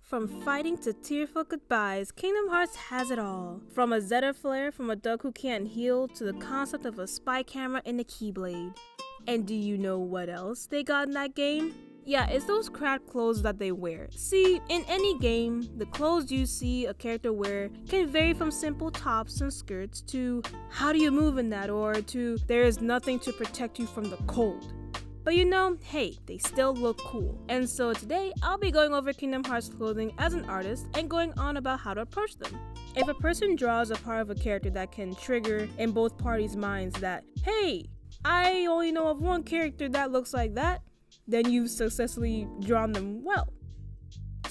From fighting to tearful goodbyes, Kingdom Hearts has it all. From a Zeta flare from a dog who can't heal to the concept of a spy camera and a keyblade. And do you know what else they got in that game? Yeah, it's those craft clothes that they wear. See, in any game, the clothes you see a character wear can vary from simple tops and skirts to how do you move in that, or to there is nothing to protect you from the cold. But you know, hey, they still look cool. And so today, I'll be going over Kingdom Hearts clothing as an artist and going on about how to approach them. If a person draws a part of a character that can trigger in both parties' minds that, hey, I only know of one character that looks like that, then you've successfully drawn them well.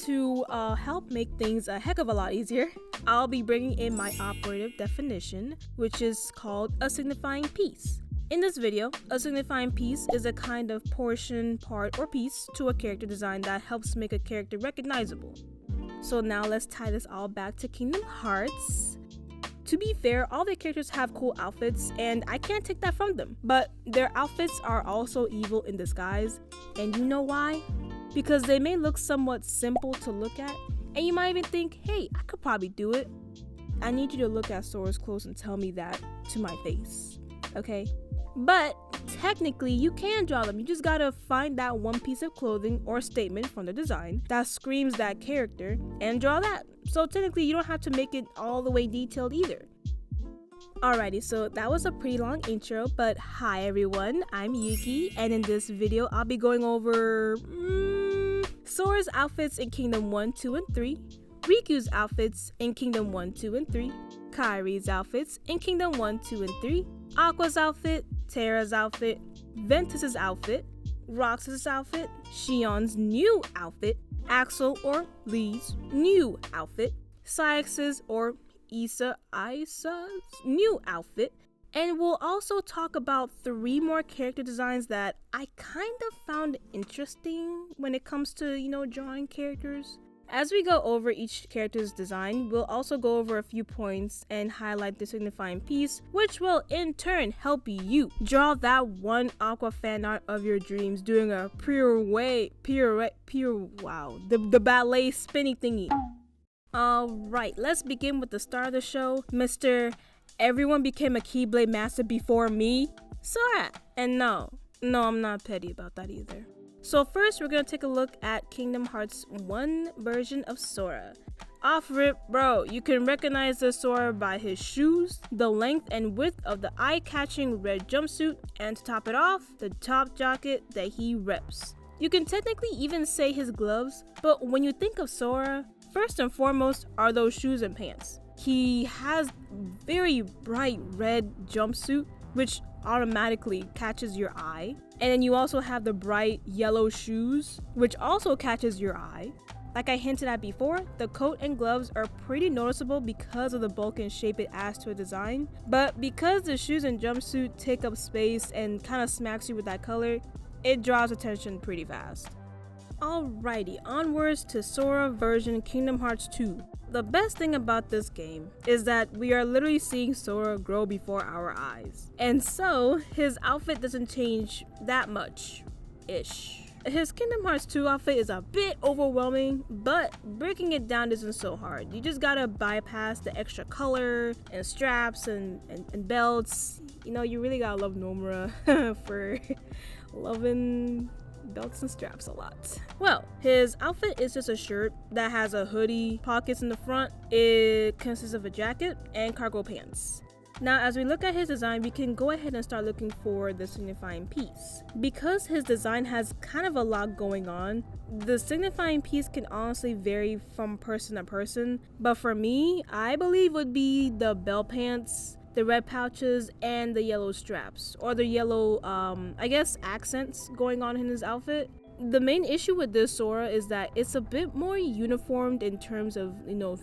To help make things a heck of a lot easier, I'll be bringing in my operative definition, which is called a signifying piece. In this video, a signifying piece is a kind of portion, part, or piece to a character design that helps make a character recognizable. So now let's tie this all back to Kingdom Hearts. To be fair, all the characters have cool outfits, and I can't take that from them. But their outfits are also evil in disguise, and you know why? Because they may look somewhat simple to look at, and you might even think, hey, I could probably do it. I need you to look at Sora's clothes and tell me that to my face, okay? But technically, you can draw them. You just gotta find that one piece of clothing or statement from the design that screams that character and draw that. So technically, you don't have to make it all the way detailed either. Alrighty, so that was a pretty long intro, but hi everyone, I'm Yuki, and in this video, I'll be going over Sora's outfits in Kingdom 1, 2, and 3, Riku's outfits in Kingdom 1, 2, and 3, Kairi's outfits in Kingdom 1, 2, and 3, Aqua's outfit, Terra's outfit, Ventus's outfit, Roxas' outfit, Shion's new outfit, Axel or Lee's new outfit, Cyax's or Isa's new outfit, and we'll also talk about 3 more character designs that I kind of found interesting when it comes to, drawing characters. As we go over each character's design, we'll also go over a few points and highlight the signifying piece, which will in turn help you draw that one Aqua fan art of your dreams doing a the ballet spinny thingy. Alright, let's begin with the star of the show, Mr. Everyone became a Keyblade master before me, Sora. And no, I'm not petty about that either. So first, we're gonna take a look at Kingdom Hearts 1 version of Sora. Off rip, bro, you can recognize the Sora by his shoes, the length and width of the eye-catching red jumpsuit, and to top it off, the top jacket that he reps. You can technically even say his gloves, but when you think of Sora, first and foremost are those shoes and pants. He has very bright red jumpsuit, which automatically catches your eye. And then you also have the bright yellow shoes, which also catches your eye. Like I hinted at before, the coat and gloves are pretty noticeable because of the bulk and shape it adds to a design. But because the shoes and jumpsuit take up space and kind of smacks you with that color, it draws attention pretty fast. Alrighty, onwards to Sora version Kingdom Hearts 2. The best thing about this game is that we are literally seeing Sora grow before our eyes. And so, his outfit doesn't change that much-ish. His Kingdom Hearts 2 outfit is a bit overwhelming, but breaking it down isn't so hard. You just gotta bypass the extra color and straps and belts. You really gotta love Nomura for loving belts and straps a lot. Well, his outfit is just a shirt that has a hoodie, pockets in the front. It consists of a jacket and cargo pants. Now, as we look at his design, we can go ahead and start looking for the signifying piece. Because his design has kind of a lot going on, the signifying piece can honestly vary from person to person, but for me, I believe would be the belt pants, the red pouches, and the yellow straps, or the yellow, accents going on in his outfit. The main issue with this Sora is that it's a bit more uniformed in terms of,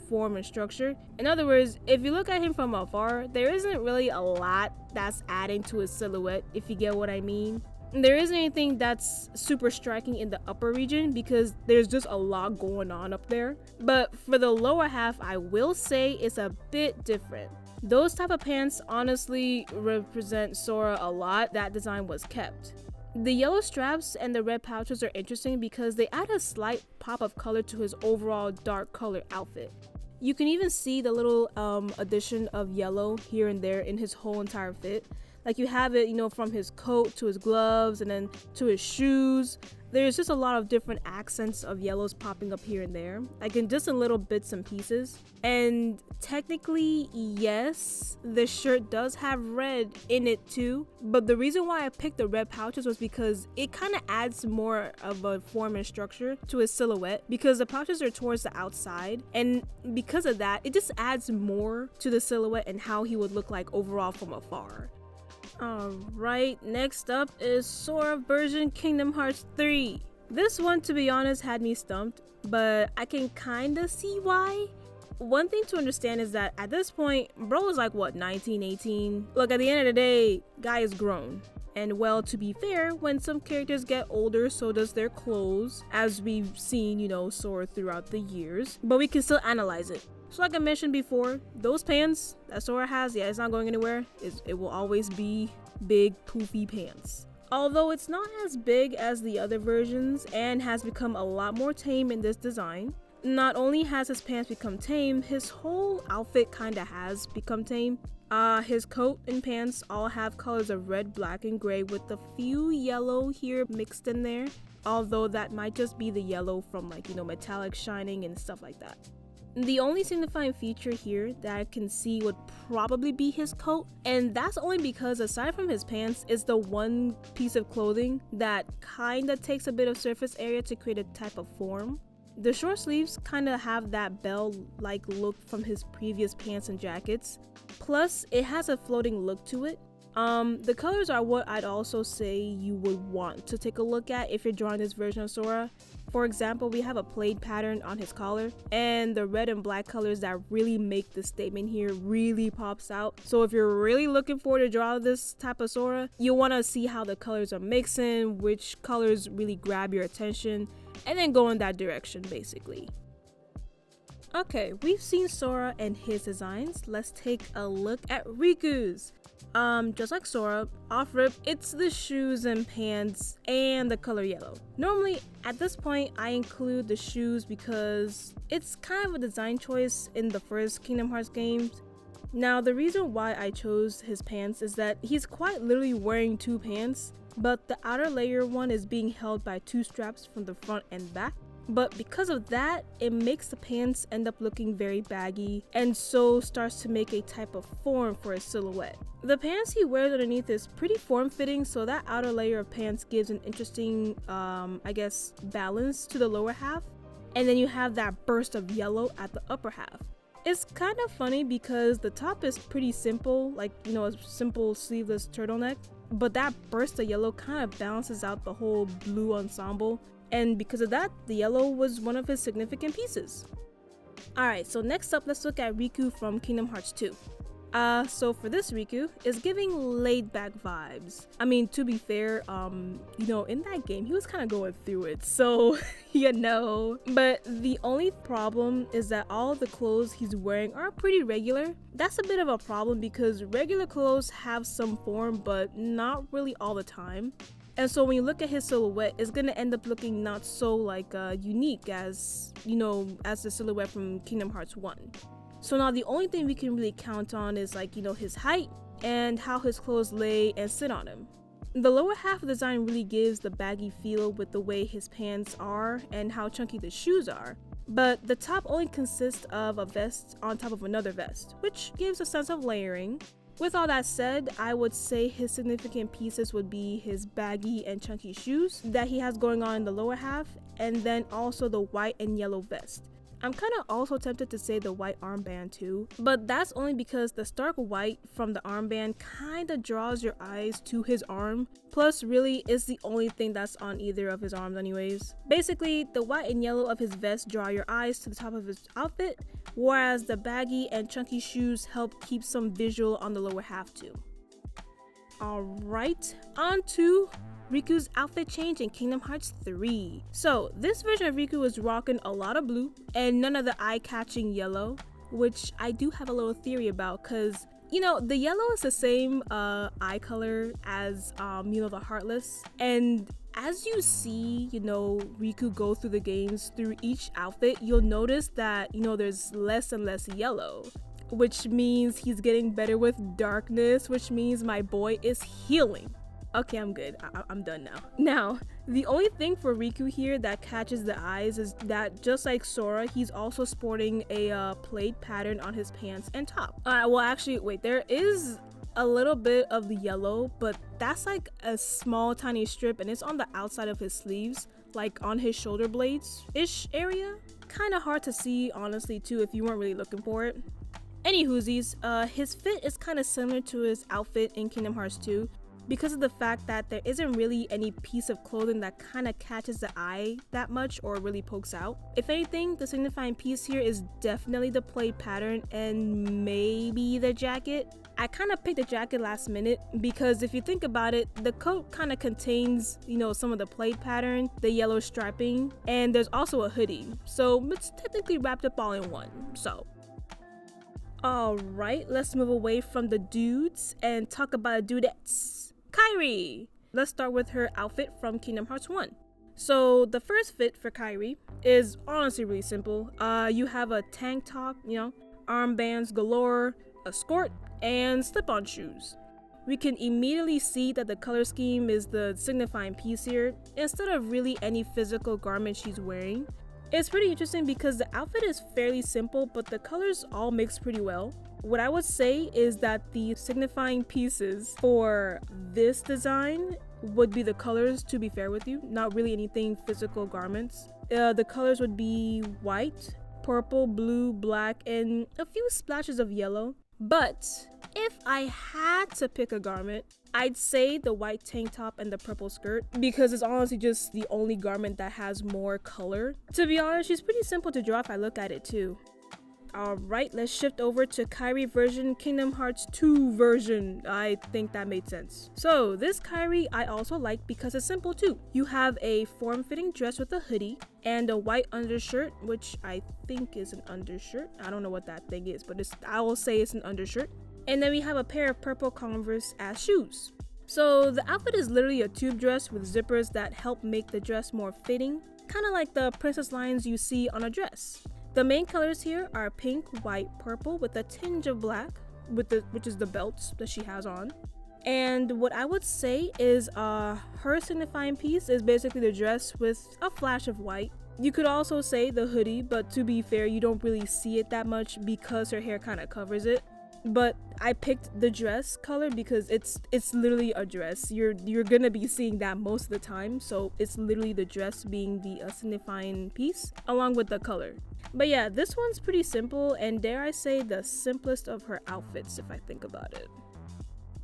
form and structure. In other words, if you look at him from afar, there isn't really a lot that's adding to his silhouette, if you get what I mean. There isn't anything that's super striking in the upper region because there's just a lot going on up there. But for the lower half, I will say it's a bit different. Those type of pants honestly represent Sora a lot. That design was kept. The yellow straps and the red pouches are interesting because they add a slight pop of color to his overall dark color outfit. You can even see the little addition of yellow here and there in his whole entire fit. Like you have it, from his coat to his gloves and then to his shoes. There's just a lot of different accents of yellows popping up here and there, like in just in little bits and pieces. And technically, yes, the shirt does have red in it too. But the reason why I picked the red pouches was because it kind of adds more of a form and structure to his silhouette, because the pouches are towards the outside. And because of that, it just adds more to the silhouette and how he would look like overall from afar. Alright, next up is Sora version Kingdom Hearts 3. This one, to be honest, had me stumped, but I can kinda see why. One thing to understand is that at this point, bro is like what, 19, 18? Look, at the end of the day, guy is grown. And well, to be fair, when some characters get older, so does their clothes, as we've seen, Sora throughout the years. But we can still analyze it. So like I mentioned before, those pants that Sora has, yeah, it's not going anywhere. It will always be big, poofy pants. Although it's not as big as the other versions and has become a lot more tame in this design. Not only has his pants become tame, his whole outfit kinda has become tame. His coat and pants all have colors of red, black, and gray with a few yellow here mixed in there. Although that might just be the yellow from metallic shining and stuff like that. The only signifying feature here that I can see would probably be his coat, and that's only because aside from his pants is the one piece of clothing that kinda takes a bit of surface area to create a type of form. The short sleeves kinda have that bell-like look from his previous pants and jackets, plus it has a floating look to it. The colors are what I'd also say you would want to take a look at if you're drawing this version of Sora. For example, we have a plaid pattern on his collar, and the red and black colors that really make the statement here really pops out. So if you're really looking forward to draw this type of Sora, you'll want to see how the colors are mixing, which colors really grab your attention, and then go in that direction basically. Okay, we've seen Sora and his designs. Let's take a look at Riku's. Just like Sora, off-rip, it's the shoes and pants and the color yellow. Normally, at this point, I include the shoes because it's kind of a design choice in the first Kingdom Hearts games. Now, the reason why I chose his pants is that he's quite literally wearing two pants, but the outer layer one is being held by two straps from the front and back. But because of that, it makes the pants end up looking very baggy and so starts to make a type of form for his silhouette. The pants he wears underneath is pretty form-fitting, so that outer layer of pants gives an interesting, balance to the lower half. And then you have that burst of yellow at the upper half. It's kind of funny because the top is pretty simple, a simple sleeveless turtleneck, but that burst of yellow kind of balances out the whole blue ensemble. And because of that, the yellow was one of his significant pieces. Alright, so next up, let's look at Riku from Kingdom Hearts 2. So for this Riku, it's giving laid back vibes. I mean, to be fair, in that game, he was kind of going through it, so, But the only problem is that all of the clothes he's wearing are pretty regular. That's a bit of a problem because regular clothes have some form, but not really all the time. And so when you look at his silhouette, it's gonna end up looking not so unique as the silhouette from Kingdom Hearts 1. So now the only thing we can really count on is his height and how his clothes lay and sit on him. The lower half of the design really gives the baggy feel with the way his pants are and how chunky the shoes are. But the top only consists of a vest on top of another vest, which gives a sense of layering. With all that said, I would say his significant pieces would be his baggy and chunky shoes that he has going on in the lower half, and then also the white and yellow vest. I'm kind of also tempted to say the white armband too, but that's only because the stark white from the armband kind of draws your eyes to his arm, plus really is the only thing that's on either of his arms anyways. Basically, the white and yellow of his vest draw your eyes to the top of his outfit, whereas the baggy and chunky shoes help keep some visual on the lower half too. Alright, on to Riku's outfit change in Kingdom Hearts 3. So this version of Riku is rocking a lot of blue and none of the eye-catching yellow, which I do have a little theory about because You know, the yellow is the same eye color as, the Heartless. And as you see, Riku go through the games through each outfit, you'll notice that, there's less and less yellow, which means he's getting better with darkness, which means my boy is healing. Okay, I'm good. I'm done now. Now, the only thing for Riku here that catches the eyes is that just like Sora, he's also sporting a plaid pattern on his pants and top. Well, actually, wait, there is a little bit of the yellow, but that's like a small tiny strip and it's on the outside of his sleeves, like on his shoulder blades-ish area. Kind of hard to see, honestly, too, if you weren't really looking for it. Anywhoosies, his fit is kind of similar to his outfit in Kingdom Hearts 2. Because of the fact that there isn't really any piece of clothing that kind of catches the eye that much or really pokes out. If anything, the signifying piece here is definitely the plaid pattern and maybe the jacket. I kind of picked the jacket last minute because if you think about it, the coat kind of contains, some of the plaid pattern, the yellow striping, and there's also a hoodie. So it's technically wrapped up all in one, so. Alright, let's move away from the dudes and talk about dudettes. Kairi! Let's start with her outfit from Kingdom Hearts 1. So the first fit for Kairi is honestly really simple. You have a tank top, armbands galore, a skirt, and slip-on shoes. We can immediately see that the color scheme is the signifying piece here, instead of really any physical garment she's wearing. It's pretty interesting because the outfit is fairly simple, but the colors all mix pretty well. What I would say is that the signifying pieces for this design would be the colors, to be fair with you, not really anything physical garments. The colors would be white, purple, blue, black, and a few splashes of yellow. But if I had to pick a garment, I'd say the white tank top and the purple skirt because it's honestly just the only garment that has more color. To be honest, she's pretty simple to draw if I look at it too. Alright, let's shift over to Kairi version, Kingdom Hearts 2 version. I think that made sense. So this Kairi I also like because it's simple too. You have a form-fitting dress with a hoodie and a white undershirt, which I think is an undershirt. I don't know what that thing is, but I will say it's an undershirt. And then we have a pair of purple Converse as shoes. So the outfit is literally a tube dress with zippers that help make the dress more fitting, kind of like the princess lines you see on a dress. The main colors here are pink, white, purple with a tinge of black, which is the belts that she has on. And what I would say is her signifying piece is basically the dress with a flash of white. You could also say the hoodie, but to be fair, you don't really see it that much because her hair kind of covers it. But I picked the dress color because it's literally a dress. You're gonna be seeing that most of the time, so it's literally the dress being the signifying piece along with the color. But yeah, this one's pretty simple and dare I say the simplest of her outfits if I think about it.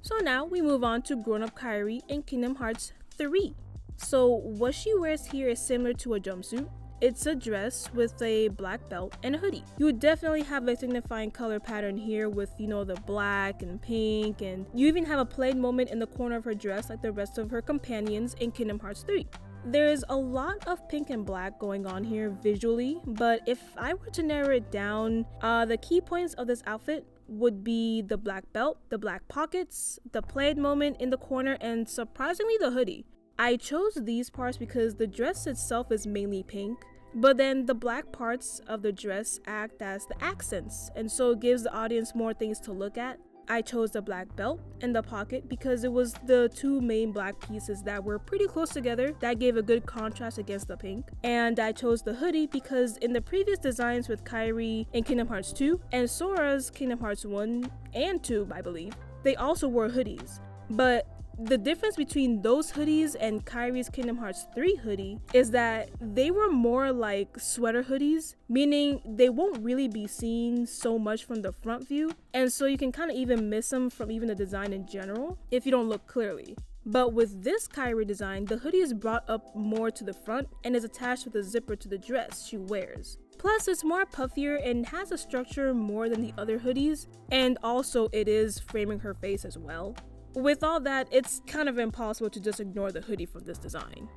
So now we move on to grown-up Kairi in Kingdom Hearts 3. So what she wears here is similar to a jumpsuit. It's a dress with a black belt and a hoodie. You would definitely have a signifying color pattern here with, the black and pink, and you even have a plaid moment in the corner of her dress like the rest of her companions in Kingdom Hearts 3. There's a lot of pink and black going on here visually, but if I were to narrow it down, the key points of this outfit would be the black belt, the black pockets, the plaid moment in the corner, and surprisingly the hoodie. I chose these parts because the dress itself is mainly pink, but then the black parts of the dress act as the accents, and so it gives the audience more things to look at. I chose the black belt and the pocket because it was the two main black pieces that were pretty close together that gave a good contrast against the pink. And I chose the hoodie because in the previous designs with Kairi in Kingdom Hearts 2 and Sora's Kingdom Hearts 1 and 2, I believe, they also wore hoodies. But the difference between those hoodies and Kairi's Kingdom Hearts 3 hoodie is that they were more like sweater hoodies, meaning they won't really be seen so much from the front view, and so you can kind of even miss them from even the design in general if you don't look clearly. But with this Kairi design, the hoodie is brought up more to the front and is attached with a zipper to the dress she wears. Plus, it's more puffier and has a structure more than the other hoodies, and also it is framing her face as well. With all that, it's kind of impossible to just ignore the hoodie from this design.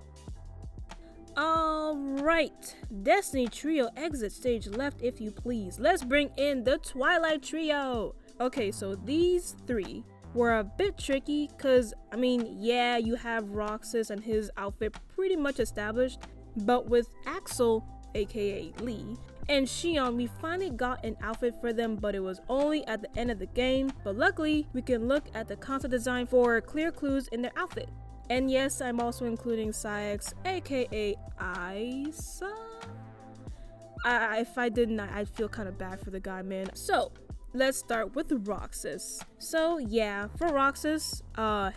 Alright, Destiny Trio exit stage left if you please. Let's bring in the Twilight Trio! Okay, so these three were a bit tricky because, I mean, yeah, you have Roxas and his outfit pretty much established, but with Axel, aka Lee, and Xion, we finally got an outfit for them, but it was only at the end of the game. But luckily, we can look at the concept design for clear clues in their outfit. And yes, I'm also including Saix, aka Isa. If I didn't, I'd feel kind of bad for the guy, man. So, let's start with Roxas. So yeah, for Roxas,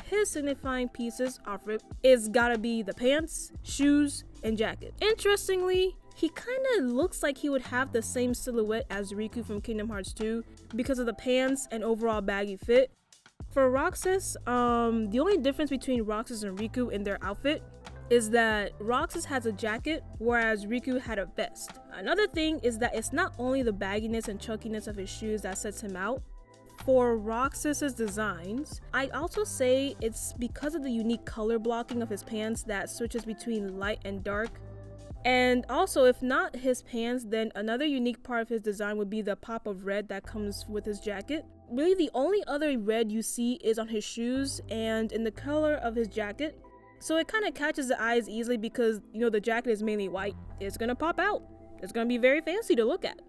his signifying pieces outfit is gotta be the pants, shoes, and jacket. Interestingly, he kind of looks like he would have the same silhouette as Riku from Kingdom Hearts 2 because of the pants and overall baggy fit. For Roxas, the only difference between Roxas and Riku in their outfit is that Roxas has a jacket, whereas Riku had a vest. Another thing is that it's not only the bagginess and chunkiness of his shoes that sets him out. For Roxas's designs, I'd also say it's because of the unique color blocking of his pants that switches between light and dark. And also, if not his pants, then another unique part of his design would be the pop of red that comes with his jacket. Really, the only other red you see is on his shoes and in the color of his jacket. So it kind of catches the eyes easily because, you know, the jacket is mainly white. It's gonna pop out. It's gonna be very fancy to look at.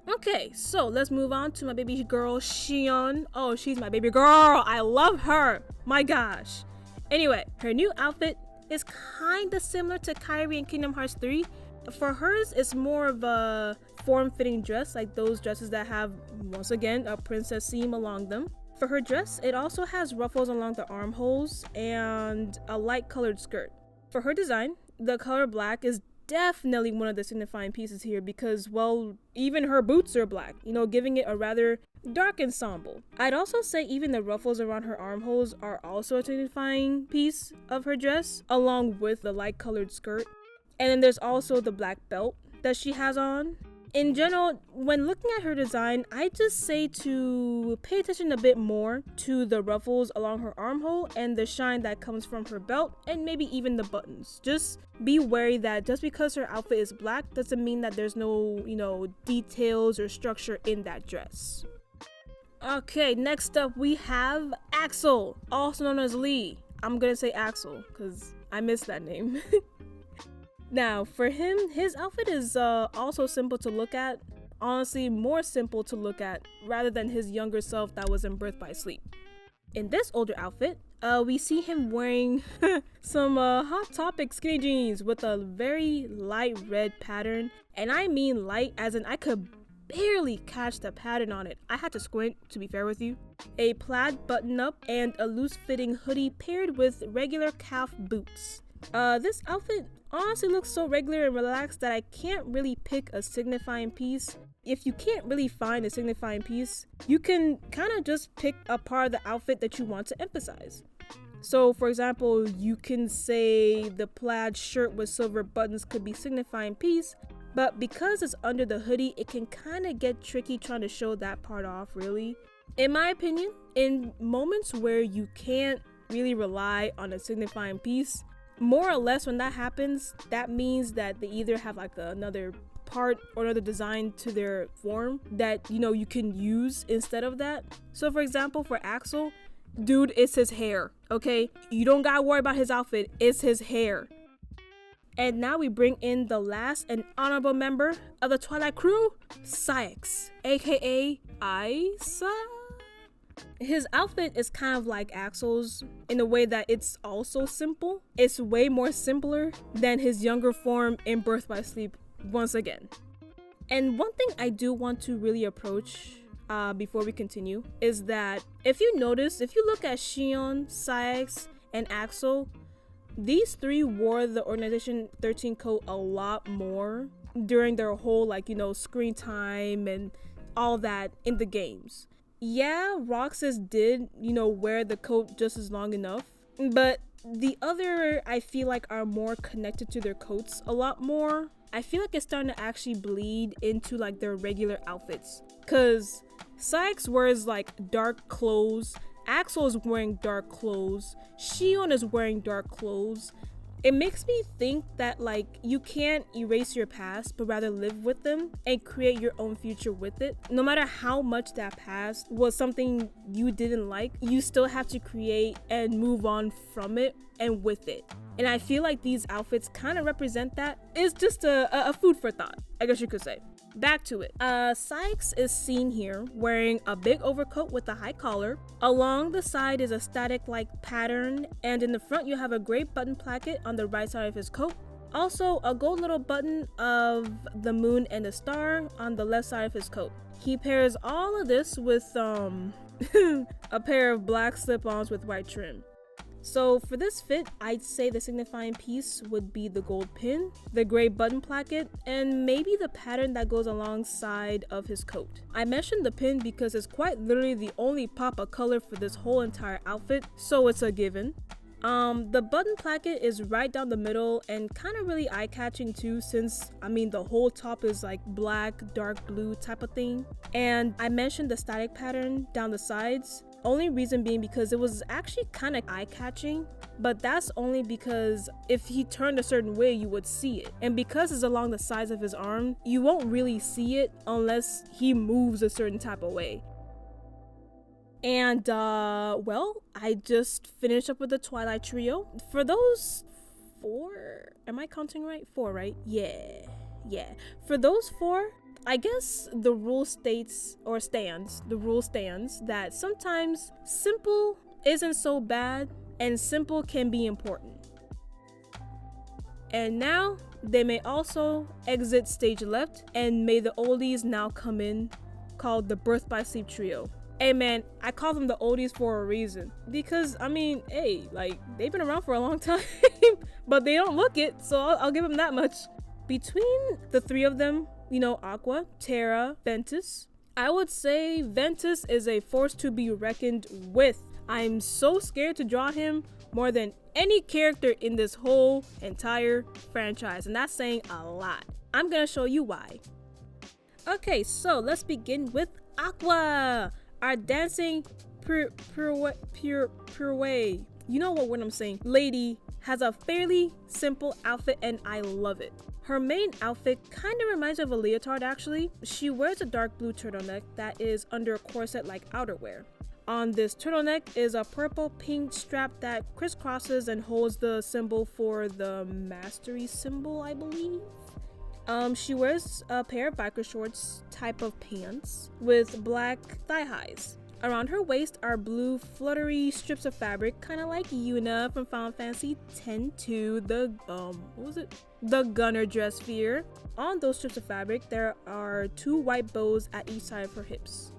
Okay, so let's move on to my baby girl, Xion. Oh, she's my baby girl. I love her. My gosh. Anyway, her new outfit is kind of similar to Kairi in Kingdom Hearts 3. For hers, it's more of a form-fitting dress, like those dresses that have, once again, a princess seam along them. For her dress, it also has ruffles along the armholes and a light colored skirt. For her design, the color black is definitely one of the signifying pieces here because, well, even her boots are black, you know, giving it a rather dark ensemble. I'd also say even the ruffles around her armholes are also a signifying piece of her dress, along with the light colored skirt. And then there's also the black belt that she has on. In general, when looking at her design, I just say to pay attention a bit more to the ruffles along her armhole and the shine that comes from her belt and maybe even the buttons. Just be wary that just because her outfit is black doesn't mean that there's no, you know, details or structure in that dress. Okay, next up we have Axel, also known as Lee. I'm gonna say Axel because I missed that name. Now, for him, his outfit is also simple to look at. Honestly, more simple to look at rather than his younger self that was in Birth by Sleep. In this older outfit, we see him wearing some Hot Topic skinny jeans with a very light red pattern. And I mean light as in I could barely catch the pattern on it. I had to squint, to be fair with you. A plaid button-up and a loose-fitting hoodie paired with regular calf boots. This outfit honestly looks so regular and relaxed that I can't really pick a signifying piece. If you can't really find a signifying piece, you can kind of just pick a part of the outfit that you want to emphasize. So for example, you can say the plaid shirt with silver buttons could be signifying piece, but because it's under the hoodie, it can kind of get tricky trying to show that part off, really. In my opinion, in moments where you can't really rely on a signifying piece, more or less when that happens, that means that they either have like another part or another design to their form that, you know, you can use instead of that. So for example, for Axel, dude, it's his hair, okay? You don't gotta worry about his outfit, it's his hair. And now we bring in the last and honorable member of the Twilight Crew, Saix, aka Isa. His outfit is kind of like Axel's in a way that it's also simple. It's way more simpler than his younger form in Birth by Sleep once again. And one thing I do want to really approach before we continue is that if you notice, if you look at Xion, Saix, and Axel, these three wore the Organization 13 coat a lot more during their whole, like, you know, screen time and all that in the games. Yeah, Roxas did, you know, wear the coat just as long enough, but the other, I feel like, are more connected to their coats a lot more. I feel like it's starting to actually bleed into like their regular outfits, cause Saix wears like dark clothes, Axel is wearing dark clothes, Xion is wearing dark clothes, It makes me think that like you can't erase your past, but rather live with them and create your own future with it. No matter how much that past was something you didn't like, you still have to create and move on from it and with it. And I feel like these outfits kind of represent that. It's just a food for thought, I guess you could say. Back to it. Sykes is seen here wearing a big overcoat with a high collar. Along the side is a static-like pattern, and in the front you have a gray button placket on the right side of his coat. Also, a gold little button of the moon and a star on the left side of his coat. He pairs all of this with a pair of black slip-ons with white trim. So for this fit, I'd say the signifying piece would be the gold pin, the gray button placket, and maybe the pattern that goes alongside of his coat. I mentioned the pin because it's quite literally the only pop of color for this whole entire outfit, so it's a given. The button placket is right down the middle and kind of really eye-catching too, since the whole top is like black, dark blue type of thing. And I mentioned the static pattern down the sides. Only reason being because it was actually kind of eye-catching, but that's only because if he turned a certain way you would see it, and because it's along the sides of his arm, you won't really see it unless he moves a certain type of way. And well, I just finished up with the Twilight Trio. For those 4, am I counting right? 4, right? Yeah. For those 4, I guess the rule stands that sometimes simple isn't so bad and simple can be important. And now they may also exit stage left, and may the oldies now come in, called the Birth by Sleep Trio. Hey man, I call them the oldies for a reason, because hey, like they've been around for a long time but they don't look it, so I'll give them that much. Between the 3 of them, Aqua, Terra, Ventus, I would say Ventus is a force to be reckoned with. I'm so scared to draw him more than any character in this whole entire franchise, and that's saying a lot. I'm gonna show you why. Okay, so let's begin with Aqua, our dancing pure way. You know what I'm saying. Lady has a fairly simple outfit and I love it. Her main outfit kind of reminds me of a leotard actually. She wears a dark blue turtleneck that is under a corset like outerwear. On this turtleneck is a purple pink strap that crisscrosses and holds the symbol for the mastery symbol, I believe. She wears a pair of biker shorts type of pants with black thigh highs. Around her waist are blue fluttery strips of fabric, kind of like Yuna from Final Fantasy X-2, the gunner dress sphere. On those strips of fabric, there are 2 white bows at each side of her hips.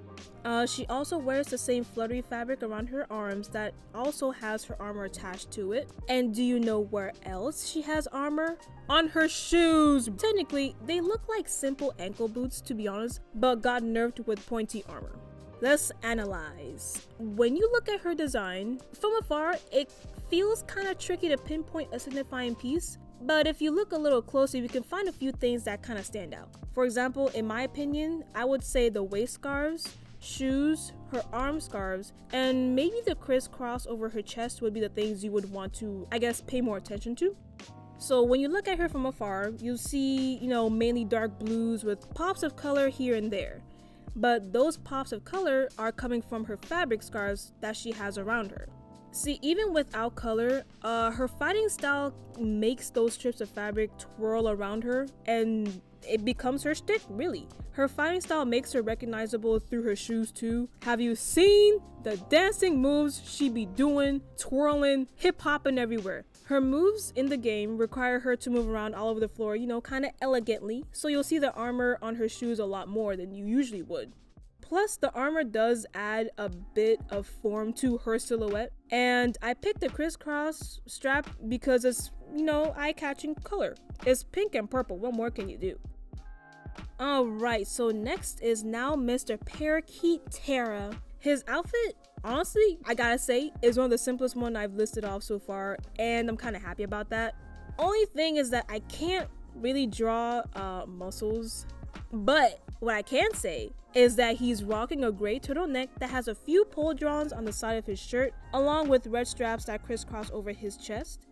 She also wears the same fluttery fabric around her arms that also has her armor attached to it. And do you know where else she has armor? On her shoes! Technically, they look like simple ankle boots to be honest, but got nerfed with pointy armor. Let's analyze. When you look at her design, from afar, it feels kind of tricky to pinpoint a signifying piece, but if you look a little closer, you can find a few things that kind of stand out. For example, in my opinion, I would say the waist scarves, shoes, her arm scarves, and maybe the crisscross over her chest would be the things you would want to, I guess, pay more attention to. So when you look at her from afar, you'll see, mainly dark blues with pops of color here and there. But those pops of color are coming from her fabric scarves that she has around her. See, even without color, her fighting style makes those strips of fabric twirl around her, and it becomes her shtick, really. Her fighting style makes her recognizable through her shoes too. Have you seen the dancing moves she be doing, twirling, hip-hopping everywhere? Her moves in the game require her to move around all over the floor, kind of elegantly, so you'll see the armor on her shoes a lot more than you usually would. Plus, the armor does add a bit of form to her silhouette, and I picked the crisscross strap because it's, eye-catching color. It's pink and purple, what more can you do? Alright, so next is now Mr. Parakeet Terra. His outfit, honestly, I gotta say, is one of the simplest one I've listed off so far, and I'm kind of happy about that. Only thing is that I can't really draw muscles, but what I can say is that he's rocking a gray turtleneck that has a few pole drawings on the side of his shirt, along with red straps that crisscross over his chest.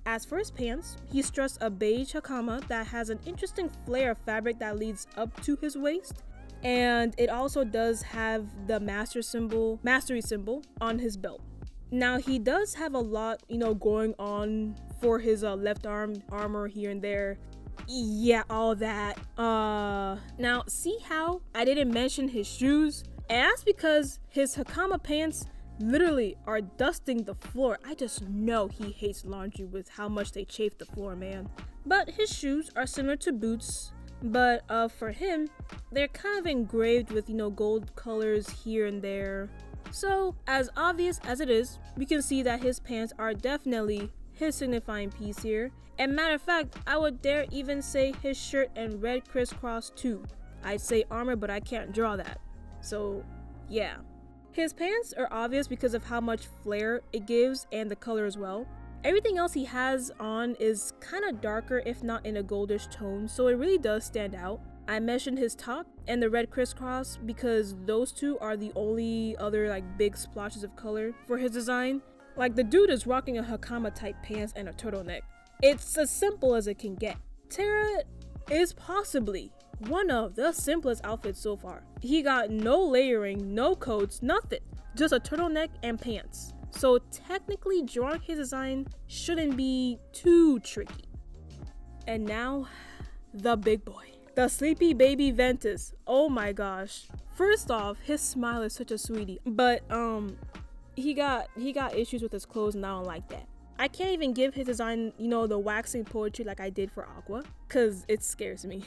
As for his pants, he stressed a beige hakama that has an interesting flare of fabric that leads up to his waist. And it also does have the mastery symbol on his belt. Now he does have a lot, going on for his left arm armor here and there. Yeah, all that. Now see how I didn't mention his shoes? And that's because his hakama pants literally are dusting the floor. I just know he hates laundry with how much they chafe the floor, man. But his shoes are similar to boots, but for him, they're kind of engraved with, gold colors here and there. So, as obvious as it is, we can see that his pants are definitely his signifying piece here. And matter of fact, I would dare even say his shirt and red crisscross too. I'd say armor, but I can't draw that. So, yeah. His pants are obvious because of how much flare it gives and the color as well. Everything else he has on is kind of darker, if not in a goldish tone, so it really does stand out. I mentioned his top and the red crisscross because those two are the only other big splotches of color for his design. The dude is rocking a hakama type pants and a turtleneck. It's as simple as it can get. Terra is possibly one of the simplest outfits so far. He got no layering, no coats, nothing. Just a turtleneck and pants. So technically drawing his design shouldn't be too tricky. And now, the big boy. The sleepy baby Ventus. Oh my gosh. First off, his smile is such a sweetie. But he got issues with his clothes and I don't like that. I can't even give his design, the waxing poetry like I did for Aqua, cause it scares me.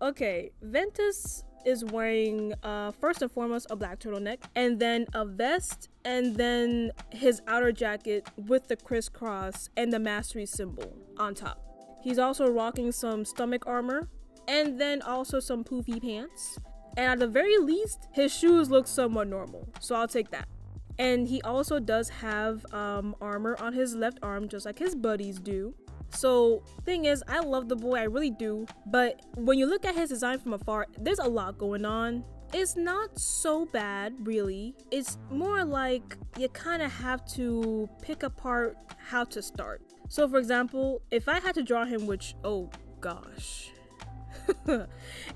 Okay, Ventus is wearing first and foremost a black turtleneck, and then a vest, and then his outer jacket with the crisscross and the mastery symbol on top. He's also rocking some stomach armor, and then also some poofy pants. And at the very least, his shoes look somewhat normal, so I'll take that. And he also does have armor on his left arm, just like his buddies do. So thing is, I love the boy, I really do. But when you look at his design from afar, there's a lot going on. It's not so bad, really. It's more like you kind of have to pick apart how to start. So for example, if I had to draw him, which, oh gosh.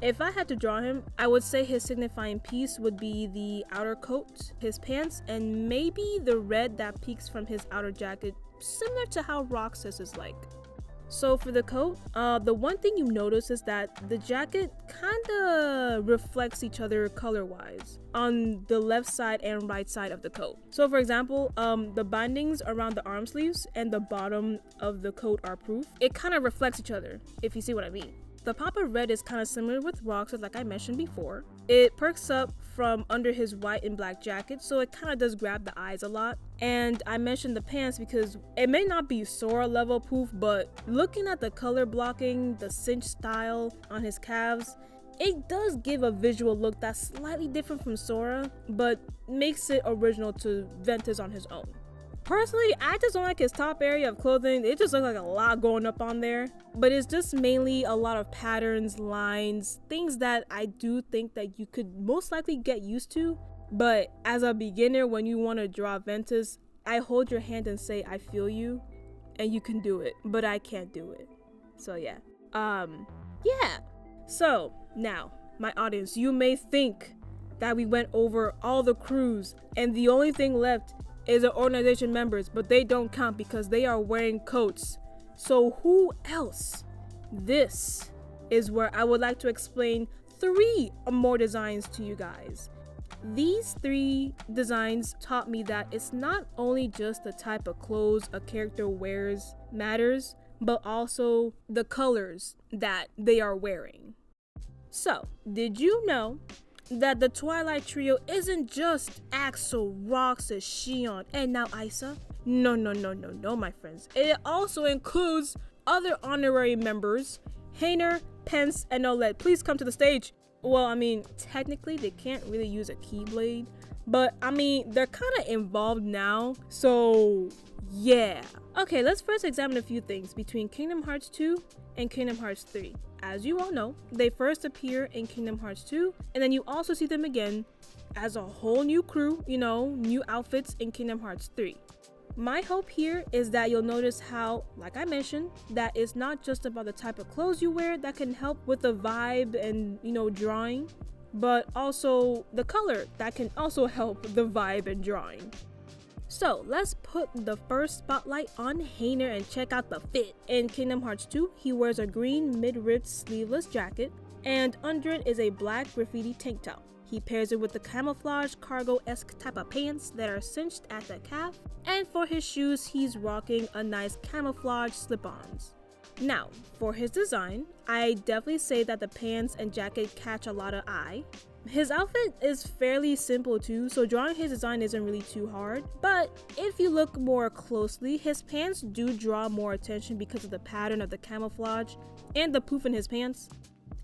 If I had to draw him, I would say his signifying piece would be the outer coat, his pants, and maybe the red that peeks from his outer jacket, similar to how Roxas is like. So for the coat, the one thing you notice is that the jacket kinda reflects each other color-wise on the left side and right side of the coat. So for example, the bindings around the arm sleeves and the bottom of the coat are proof. It kind of reflects each other, if you see what I mean. The pop of red is kind of similar with Roxas, like I mentioned before. It perks up from under his white and black jacket, so it kind of does grab the eyes a lot. And I mentioned the pants because it may not be Sora level proof, but looking at the color blocking, the cinch style on his calves, it does give a visual look that's slightly different from Sora, but makes it original to Ventus on his own. Personally, I just don't like his top area of clothing. It just looks like a lot going up on there. But it's just mainly a lot of patterns, lines, things that I do think that you could most likely get used to. But as a beginner, when you want to draw Ventus, I hold your hand and say, I feel you. And you can do it. But I can't do it. So yeah. Yeah. So now, my audience, you may think that we went over all the crews and the only thing left is the organization members, but they don't count because they are wearing coats. So who else? This is where I would like to explain 3 more designs to you guys. These 3 designs taught me that it's not only just the type of clothes a character wears matters, but also the colors that they are wearing. So, did you know that the Twilight Trio isn't just Axel, Roxas, Shion, and now Isa? No, my friends. It also includes other honorary members, Hainer, Pence, and Oled. Please come to the stage. Well, I mean, technically they can't really use a Keyblade, but I mean, they're kind of involved now, so yeah. Okay, let's first examine a few things between Kingdom Hearts 2 and Kingdom Hearts 3. As you all know, they first appear in Kingdom Hearts 2, and then you also see them again as a whole new crew, new outfits in Kingdom Hearts 3. My hope here is that you'll notice how, like I mentioned, that it's not just about the type of clothes you wear that can help with the vibe and, drawing, but also the color that can also help the vibe and drawing. So let's put the first spotlight on Hayner and check out the fit. In Kingdom Hearts 2, he wears a green mid-ribbed sleeveless jacket, and under it is a black graffiti tank top. He pairs it with the camouflage cargo-esque type of pants that are cinched at the calf, and for his shoes he's rocking a nice camouflage slip-ons. Now, for his design, I definitely say that the pants and jacket catch a lot of eye. His outfit is fairly simple too, so drawing his design isn't really too hard, but if you look more closely, his pants do draw more attention because of the pattern of the camouflage and the poof in his pants.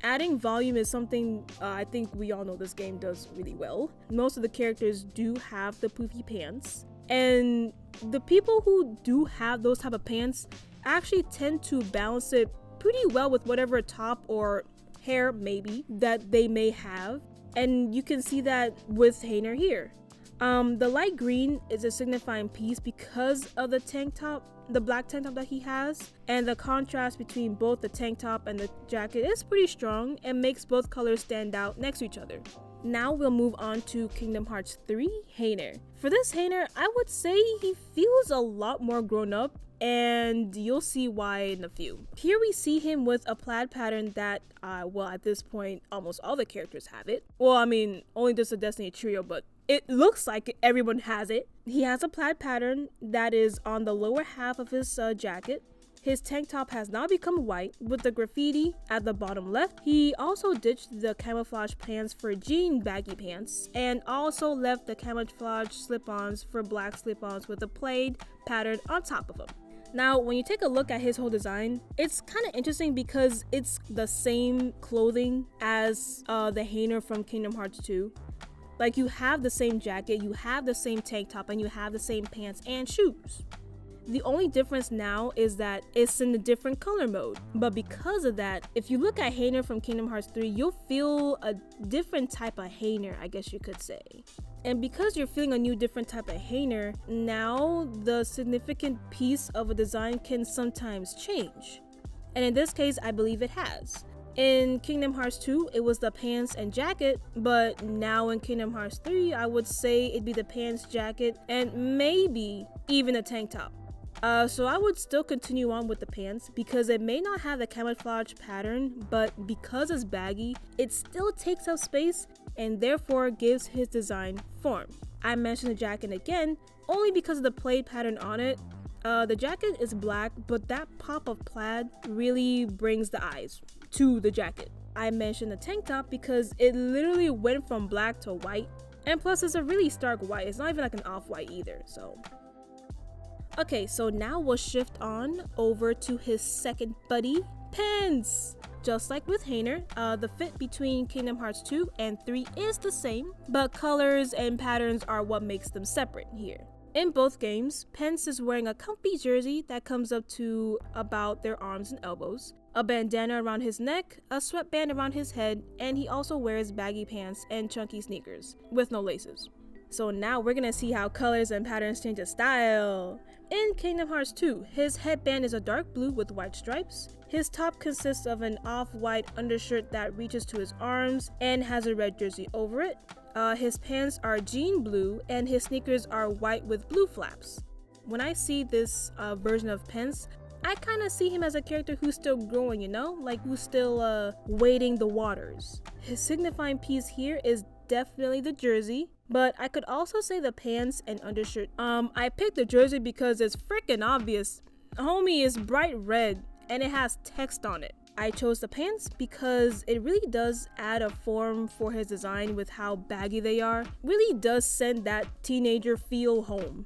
Adding volume is something I think we all know this game does really well. Most of the characters do have the poofy pants, and the people who do have those type of pants actually tend to balance it pretty well with whatever top or hair maybe that they may have, and you can see that with Hayner here. The light green is a signifying piece because of the tank top, the black tank top that he has, and the contrast between both the tank top and the jacket is pretty strong and makes both colors stand out next to each other. Now we'll move on to Kingdom Hearts 3 Hayner. For this Hayner, I would say he feels a lot more grown up, and you'll see why in a few. Here we see him with a plaid pattern that, at this point, almost all the characters have it. Well, I mean, only just the Destiny trio, but it looks like everyone has it. He has a plaid pattern that is on the lower half of his jacket. His tank top has now become white with the graffiti at the bottom left. He also ditched the camouflage pants for jean baggy pants and also left the camouflage slip-ons for black slip-ons with a plaid pattern on top of them. Now, when you take a look at his whole design, it's kind of interesting because it's the same clothing as the Hayner from Kingdom Hearts 2. Like, you have the same jacket, you have the same tank top, and you have the same pants and shoes. The only difference now is that it's in a different color mode. But because of that, if you look at Hayner from Kingdom Hearts 3, you'll feel a different type of Hayner, I guess you could say. And because you're feeling a new different type of Hayner, now the significant piece of a design can sometimes change. And in this case, I believe it has. In Kingdom Hearts 2, it was the pants and jacket, but now in Kingdom Hearts 3, I would say it'd be the pants, jacket, and maybe even a tank top. So I would still continue on with the pants because it may not have the camouflage pattern, but because it's baggy, it still takes up space and therefore gives his design form. I mentioned the jacket again, only because of the plaid pattern on it. The jacket is black, but that pop of plaid really brings the eyes to the jacket. I mentioned the tank top because it literally went from black to white, and plus it's a really stark white. It's not even like an off-white either, so. Okay, so now we'll shift on over to his second buddy, pants. Just like with Hayner, the fit between Kingdom Hearts 2 and 3 is the same, but colors and patterns are what makes them separate here. In both games, Pence is wearing a comfy jersey that comes up to about their arms and elbows, a bandana around his neck, a sweatband around his head, and he also wears baggy pants and chunky sneakers with no laces. So now we're gonna see how colors and patterns change his style. In Kingdom Hearts 2, his headband is a dark blue with white stripes. His top consists of an off-white undershirt that reaches to his arms and has a red jersey over it. His pants are jean blue and his sneakers are white with blue flaps. When I see this version of Pence, I kind of see him as a character who's still growing, like who's still wading the waters. His signifying piece here is definitely the jersey, but I could also say the pants and undershirt. I picked the jersey because it's freaking obvious. Homie is bright red and it has text on it. I chose the pants because it really does add a form for his design with how baggy they are. Really does send that teenager feel home.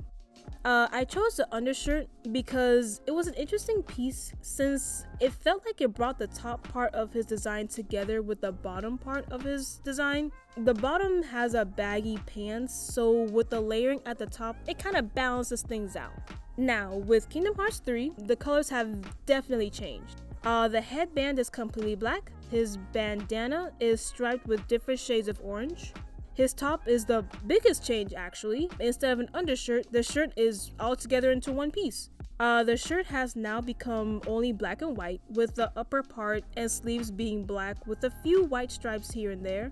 I chose the undershirt because it was an interesting piece since it felt like it brought the top part of his design together with the bottom part of his design. The bottom has a baggy pants, so with the layering at the top, it kind of balances things out. Now, with Kingdom Hearts 3, the colors have definitely changed. The headband is completely black. His bandana is striped with different shades of orange. His top is the biggest change actually. Instead of an undershirt, the shirt is all together into one piece. The shirt has now become only black and white, with the upper part and sleeves being black with a few white stripes here and there.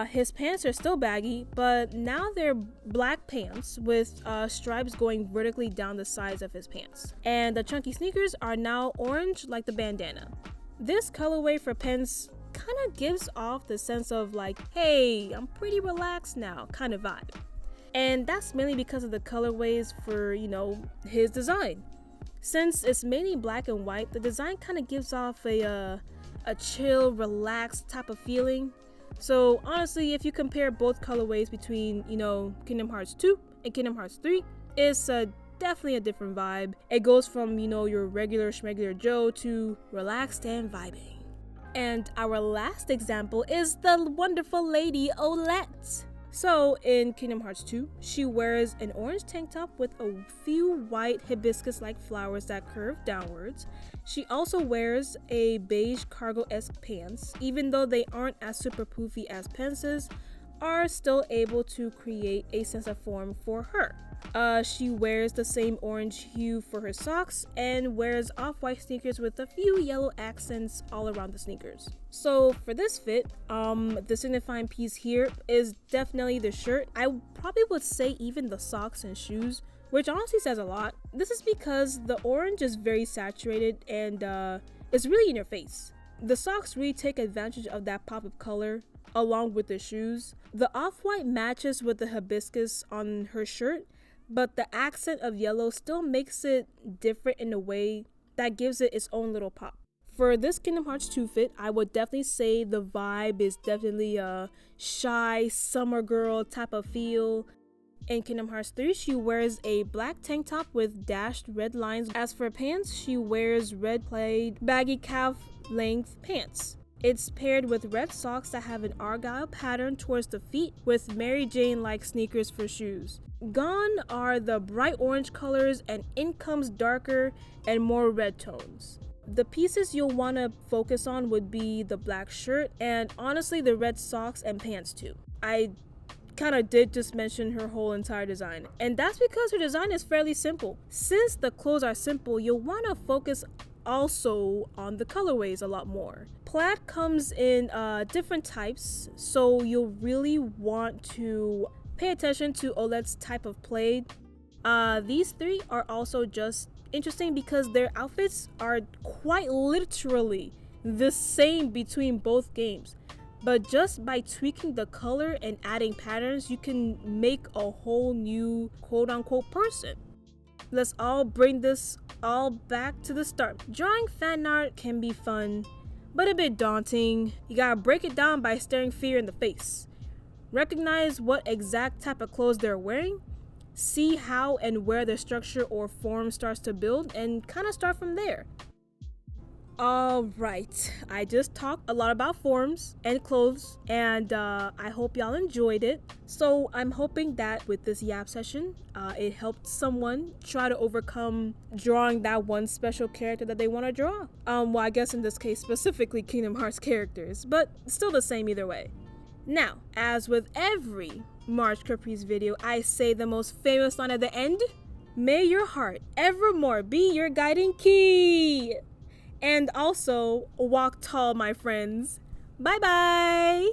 His pants are still baggy, but now they're black pants with stripes going vertically down the sides of his pants. And the chunky sneakers are now orange like the bandana. This colorway for pants kind of gives off the sense of like, hey, I'm pretty relaxed now kind of vibe. And that's mainly because of the colorways for, his design. Since it's mainly black and white, the design kind of gives off a chill, relaxed type of feeling. So honestly, if you compare both colorways between, Kingdom Hearts 2 and Kingdom Hearts 3, it's definitely a different vibe. It goes from, your regular schmegular Joe to relaxed and vibing. And our last example is the wonderful lady Olette. So in Kingdom Hearts 2, she wears an orange tank top with a few white hibiscus-like flowers that curve downwards. She also wears a beige cargo-esque pants, even though they aren't as super poofy as Pence's, are still able to create a sense of form for her. She wears the same orange hue for her socks and wears off-white sneakers with a few yellow accents all around the sneakers. So for this fit, the signifying piece here is definitely the shirt. I probably would say even the socks and shoes, which honestly says a lot. This is because the orange is very saturated and it's really in your face. The socks really take advantage of that pop of color along with the shoes. The off-white matches with the hibiscus on her shirt, but the accent of yellow still makes it different in a way that gives it its own little pop. For this Kingdom Hearts 2 fit, I would definitely say the vibe is definitely a shy summer girl type of feel. In Kingdom Hearts 3, she wears a black tank top with dashed red lines. As for pants, she wears red plaid baggy calf length pants. It's paired with red socks that have an argyle pattern towards the feet with Mary Jane-like sneakers for shoes. Gone are the bright orange colors and in comes darker and more red tones. The pieces you'll want to focus on would be the black shirt and honestly the red socks and pants too. I kind of did just mention her whole entire design, and that's because her design is fairly simple. Since the clothes are simple, you'll want to focus also on the colorways a lot more. Plaid comes in different types, so you'll really want to pay attention to Olette's type of plaid. These three are also just interesting because their outfits are quite literally the same between both games, but just by tweaking the color and adding patterns, you can make a whole new quote-unquote person. Let's all bring this all back to the start. Drawing fan art can be fun, but a bit daunting. You gotta break it down by staring fear in the face. Recognize what exact type of clothes they're wearing, see how and where the structure or form starts to build, and kind of start from there. Alright, I just talked a lot about forms and clothes, and I hope y'all enjoyed it. So I'm hoping that with this yap session, it helped someone try to overcome drawing that one special character that they want to draw. Well, I guess in this case specifically Kingdom Hearts characters, but still the same either way. Now, as with every March Caprice video, I say the most famous line at the end: may your heart evermore be your guiding key. And also, walk tall, my friends. Bye bye!